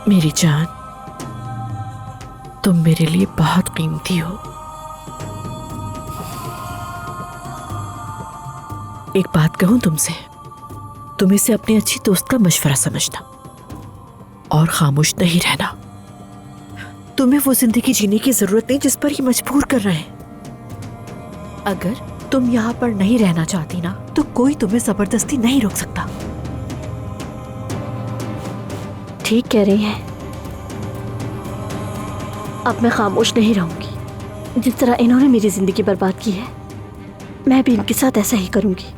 मेरी जान, तुम मेरे लिए बहुत कीमती हो। एक बात कहूं तुमसे, तुम इसे अपनी अच्छी दोस्त का मशवरा समझना और खामोश नहीं रहना। तुम्हें वो जिंदगी जीने की जरूरत नहीं जिस पर ये मजबूर कर रहे हैं। अगर तुम यहाँ पर नहीं रहना चाहती ना, तो कोई तुम्हें जबरदस्ती नहीं रोक सकता। ठीक कह रही हैं। अब मैं खामोश नहीं रहूंगी। जिस तरह इन्होंने मेरी जिंदगी बर्बाद की है, मैं भी इनके साथ ऐसा ही करूंगी।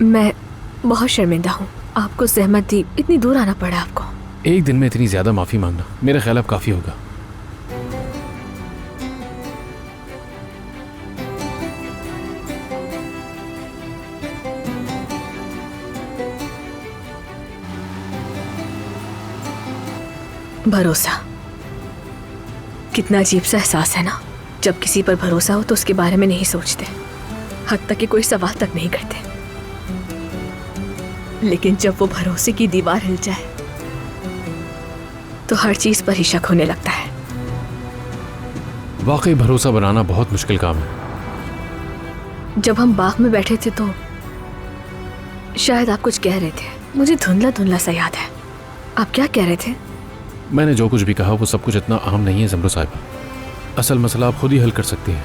मैं बहुत शर्मिंदा हूँ। आपको सहमत दी, इतनी दूर आना पड़ा आपको। एक दिन में इतनी ज्यादा माफी मांगना मेरे ख्याल अब काफी होगा। भरोसा कितना अजीब सा एहसास है ना। जब किसी पर भरोसा हो तो उसके बारे में नहीं सोचते, हद तक कि कोई सवाल तक नहीं करते। लेकिन जब वो भरोसे की दीवार हिल जाए तो हर चीज पर ही शक होने लगता है। वाकई भरोसा बनाना बहुत मुश्किल काम है। जब हम बाग में बैठे थे तो शायद आप कुछ कह रहे थे, मुझे धुंधला धुंधला सा याद है। आप क्या कह रहे थे? मैंने जो कुछ भी कहा वो सब कुछ इतना आम नहीं है ज़मरू साहिबा। असल मसला आप खुद ही हल कर सकती हैं।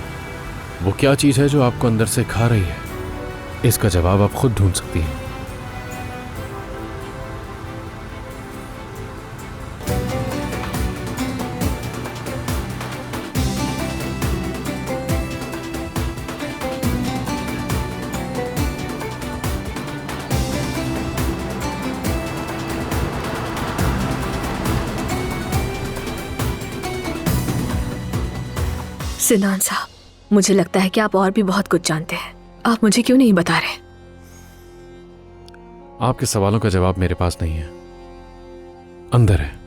वो क्या चीज़ है जो आपको अंदर से खा रही है, इसका जवाब आप खुद ढूंढ सकती हैं। सिनान साहब, मुझे लगता है कि आप और भी बहुत कुछ जानते हैं। आप मुझे क्यों नहीं बता रहे? आपके सवालों का जवाब मेरे पास नहीं है, अंदर है।